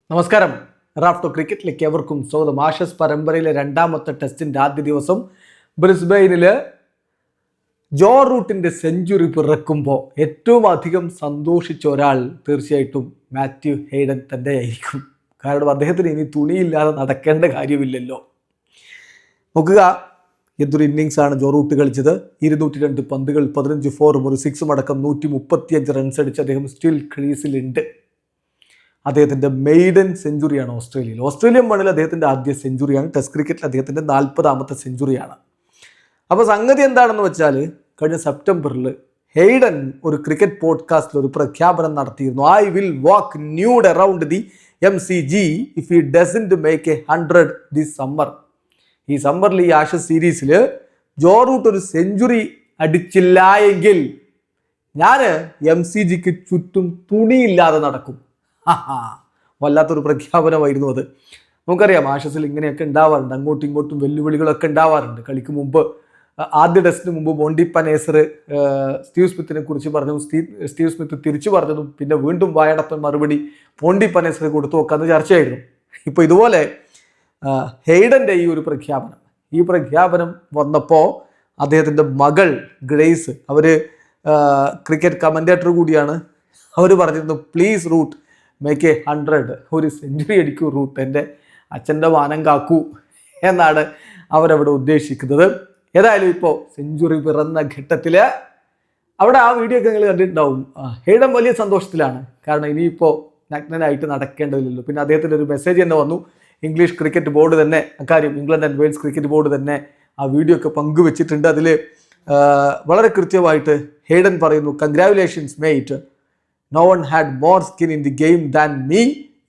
നമസ്കാരം. റാഫ്റ്റോ ക്രിക്കറ്റിലേക്ക് എവർക്കും സ്വാഗതം. ആഷസ് പരമ്പരയിലെ രണ്ടാമത്തെ ടെസ്റ്റിൻ്റെ ആദ്യ ദിവസം ബ്രിസ്ബെയിനിൽ ജോ റൂട്ടിൻ്റെ സെഞ്ചുറി പിറക്കുമ്പോൾ ഏറ്റവും അധികം സന്തോഷിച്ച ഒരാൾ തീർച്ചയായിട്ടും മാത്യു ഹെയ്ഡൻ തന്നെയായിരിക്കും. കാരണം അദ്ദേഹത്തിന് ഇനി തുണിയില്ലാതെ നടക്കേണ്ട കാര്യമില്ലല്ലോ. നോക്കുക, എന്തൊരു ഇന്നിങ്സാണ് ജോ റൂട്ട് കളിച്ചത്. 202 പന്തുകൾ, 15 ഫോറും ഒരു സിക്സും അടക്കം 135 റൺസ് അടിച്ച് അദ്ദേഹം സ്റ്റിൽ ക്രീസിലുണ്ട്. അദ്ദേഹത്തിൻ്റെ മെയ്ഡൻ സെഞ്ചുറിയാണ് ഓസ്ട്രേലിയൻ മണ്ണിൽ അദ്ദേഹത്തിൻ്റെ ആദ്യ സെഞ്ചുറിയാണ്. ടെസ്റ്റ് ക്രിക്കറ്റിൽ അദ്ദേഹത്തിൻ്റെ 40ാമത്തെ സെഞ്ചുറിയാണ്. അപ്പോൾ സംഗതി എന്താണെന്ന് വെച്ചാൽ, കഴിഞ്ഞ സെപ്റ്റംബറിൽ ഹെയ്ഡൻ ഒരു ക്രിക്കറ്റ് പോഡ്കാസ്റ്റിൽ ഒരു പ്രഖ്യാപനം നടത്തിയിരുന്നു. I will walk nude around the MCG if he doesn't make 100 this summer. ഈ സമ്മറിൽ ഈ ആഷസ് സീരീസിൽ ജോ റൂട്ട് ഒരു സെഞ്ചുറി അടിച്ചില്ല എങ്കിൽ ഞാൻ MCGക്ക് ചുറ്റും തുണിയില്ലാതെ നടക്കും. വല്ലാത്തൊരു പ്രഖ്യാപനമായിരുന്നു അത്. നമുക്കറിയാം, ആഷസിൽ ഇങ്ങനെയൊക്കെ ഉണ്ടാവാറുണ്ട്, അങ്ങോട്ടും ഇങ്ങോട്ടും വെല്ലുവിളികളൊക്കെ ഉണ്ടാവാറുണ്ട്. കളിക്ക് മുമ്പ്, ആദ്യ ടെസ്റ്റിന് മുമ്പ് മോണ്ടിപ്പ നേസർ സ്റ്റീവ് സ്മിത്തിനെ കുറിച്ച് പറഞ്ഞു, സ്റ്റീവ് സ്മിത്ത് തിരിച്ചു പറഞ്ഞതും പിന്നെ വീണ്ടും വായടപ്പൻ മറുപടി മോണ്ടിപ്പ നേസർ കൊടുത്തു നോക്കാന്ന് ചർച്ചയായിരുന്നു. ഇപ്പോൾ ഇതുപോലെ ഹെയ്ഡൻ്റെ ഈ പ്രഖ്യാപനം വന്നപ്പോൾ അദ്ദേഹത്തിൻ്റെ മകൾ ഗ്രേസ്, അവർ ക്രിക്കറ്റ് കമൻറ്റേറ്റർ കൂടിയാണ്, അവർ പറഞ്ഞിരുന്നു പ്ലീസ് റൂട്ട് മേക്ക് 100, ഒരു സെഞ്ചുറി അടിക്കൂ റൂട്ട്, എൻ്റെ അച്ഛൻ്റെ മാനം കാക്കൂ എന്നാണ് അവരവിടെ ഉദ്ദേശിക്കുന്നത്. ഏതായാലും ഇപ്പോൾ സെഞ്ചുറി പിറന്ന ഘട്ടത്തിൽ അവിടെ ആ വീഡിയോ ഒക്കെ നിങ്ങൾ കണ്ടിട്ടുണ്ടാവും. ഹെയ്ഡൻ വലിയ സന്തോഷത്തിലാണ്. കാരണം ഇനിയിപ്പോൾ നഗ്നനായിട്ട് നടക്കേണ്ടതില്ലല്ലോ. പിന്നെ അദ്ദേഹത്തിൻ്റെ ഒരു മെസ്സേജ് തന്നെ വന്നു. ഇംഗ്ലീഷ് ക്രിക്കറ്റ് ബോർഡ് തന്നെ അക്കാര്യം, England and Wales cricket board തന്നെ ആ വീഡിയോ ഒക്കെ പങ്കുവെച്ചിട്ടുണ്ട്. അതിൽ വളരെ കൃത്യമായിട്ട് ഹെയ്ഡൻ പറയുന്നു, congratulations made, no one had more skin in the game than me,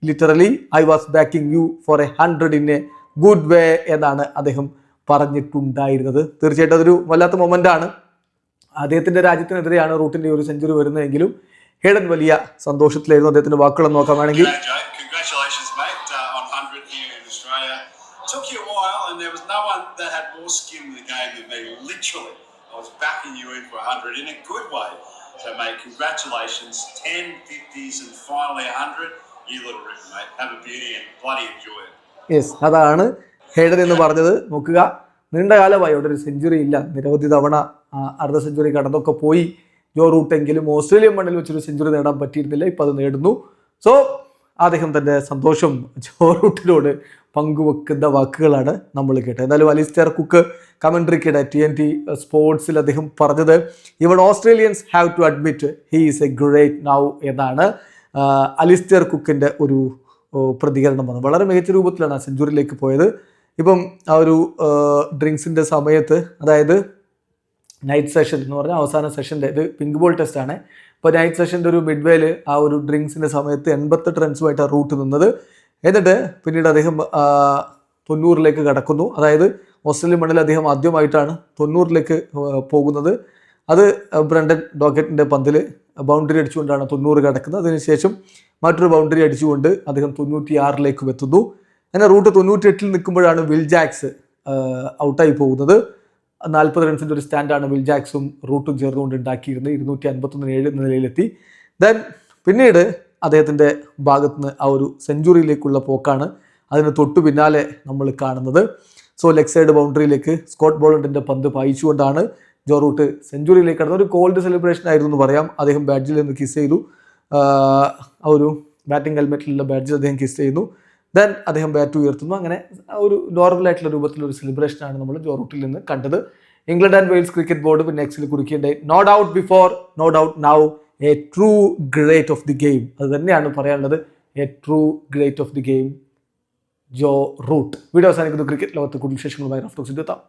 literally I was backing you for 100 in a good way എന്നാണ് അദ്ദേഹം പറഞ്ഞിട്ടുണ്ടായിരുന്നത്. തീർച്ചയായിട്ടും അതൊരു വല്ലാത്ത മൊമെൻ്റ് ആണ്. അദ്ദേഹത്തിൻ്റെ രാജ്യത്തിനെതിരെയാണ് റൂട്ടിൻ്റെ ഒരു സെഞ്ചുറി വരുന്നതെങ്കിലും ഹെയ്ഡൻ വലിയ സന്തോഷത്തിലായിരുന്നു. അദ്ദേഹത്തിൻ്റെ വാക്കുകളൊന്നും നോക്കാൻ വേണമെങ്കിൽ, So mate, congratulations, 10 50s and finally 100. You little ripper, mate. Have a beauty and bloody enjoy it. Yes, അതാണ് ഹെയ്ഡൻ എന്ന് പറഞ്ഞത്. നോക്കുക, നീണ്ടകാലമായി അവിടെ ഒരു സെഞ്ചുറി ഇല്ല. നിരവധി തവണ അർദ്ധ സെഞ്ചുറി കടന്നൊക്കെ പോയി ജോ റൂട്ടെങ്കിലും ഓസ്ട്രേലിയൻ മണ്ണിൽ വെച്ചൊരു സെഞ്ചുറി നേടാൻ പറ്റിയിരുന്നില്ല. ഇപ്പോൾ അത് നേടുന്നു. സോ അദ്ദേഹം തൻ്റെ സന്തോഷം ജോ റൂട്ടിനോട് പങ്കുവെക്കുന്ന വാക്കുകളാണ് നമ്മൾ കേട്ടത്. എന്നാലും അലിസ്റ്റർ കുക്ക് കമൻട്രിക്കിടെ TNT സ്പോർട്സിൽ അദ്ദേഹം പറഞ്ഞത്, even Australians have to admit he is a great now എന്നാണ് അലിസ്റ്റർ കുക്കിൻ്റെ ഒരു പ്രതികരണം വന്നത്. വളരെ മികച്ച രൂപത്തിലാണ് ആ സെഞ്ചുറിയിലേക്ക് പോയത്. ഇപ്പം ആ ഒരു ഡ്രിങ്ക്സിൻ്റെ സമയത്ത്, അതായത് നൈറ്റ് സെഷൻ എന്ന് പറഞ്ഞാൽ അവസാന സെഷൻ്റെ, ഇത് പിങ്ക് ബോൾ ടെസ്റ്റാണ്. ഇപ്പോൾ നൈറ്റ് സെഷൻ്റെ ഒരു മിഡ്വേയിൽ ആ ഒരു ഡ്രിങ്ക്സിൻ്റെ സമയത്ത് 88 റൺസുമായിട്ടാണ് റൂട്ട് നിന്നത്. എന്നിട്ട് പിന്നീട് അദ്ദേഹം 90 കടക്കുന്നു. അതായത് ഓസ്ട്രേലിയൻ മണ്ണിൽ അദ്ദേഹം ആദ്യമായിട്ടാണ് 90 പോകുന്നത്. അത് ബ്രണ്ടൻ ഡോക്കറ്റിൻ്റെ പന്തിൽ ബൗണ്ടറി അടിച്ചുകൊണ്ടാണ് 90 കടക്കുന്നത്. അതിനുശേഷം മറ്റൊരു ബൗണ്ടറി അടിച്ചുകൊണ്ട് അദ്ദേഹം 96 എത്തുന്നു. അങ്ങനെ റൂട്ട് 98 നിൽക്കുമ്പോഴാണ് വിൽ ജാക്സ് ഔട്ടായി പോകുന്നത്. 40 റൺസിൻ്റെ ഒരു സ്റ്റാൻഡാണ് വിൽ ജാക്സും റൂട്ടും ചേർന്നുകൊണ്ട് ഉണ്ടാക്കിയിരുന്നത്. 251 നിലയിലെത്തി. ദെൻ പിന്നീട് അദ്ദേഹത്തിൻ്റെ ഭാഗത്തുനിന്ന് ആ ഒരു സെഞ്ചുറിയിലേക്കുള്ള പോക്കാണ് അതിന് തൊട്ടു പിന്നാലെ നമ്മൾ കാണുന്നത്. സോ ലെഗ് സൈഡ് ബൗണ്ടറിയിലേക്ക് സ്കോട്ട് ബോളണ്ടിൻ്റെ പന്ത് പായിച്ചുകൊണ്ടാണ് ജോ റൂട്ട് സെഞ്ചുറിയിലേക്ക് കടന്നത്. ഒരു കോൾഡ് സെലിബ്രേഷൻ ആയിരുന്നു എന്ന് പറയാം. അദ്ദേഹം ബാഡ്ജിൽ നിന്ന് കിസ് ചെയ്തു. ആ ഒരു ബാറ്റിംഗ് ഹെൽമെറ്റിലുള്ള ബാഡ്ജിൽ അദ്ദേഹം കിസ് ചെയ്യുന്നു. ദെൻ അദ്ദേഹം ബാറ്റ് ഉയർത്തുന്നു. അങ്ങനെ ഒരു നോർമലായിട്ടുള്ള രൂപത്തിലൊരു സെലിബ്രേഷനാണ് നമ്മൾ ജോ റൂട്ടിൽ നിന്ന് കണ്ടത്. England and Wales cricket board പിന്നെ എക്സിൽ കുറിക്കേണ്ടത്, no doubt before, no doubt now, a true great of the game. അത് തന്നെയാണ് പറയാനുള്ളത്. A true great of the game Joe Root. Video അവസാനിക്കുന്നു. ക്രിക്കറ്റ് ലോകത്ത് കൂടുതൽ വിശേഷങ്ങളുമായി റാഫ്റ്റോ എത്താം.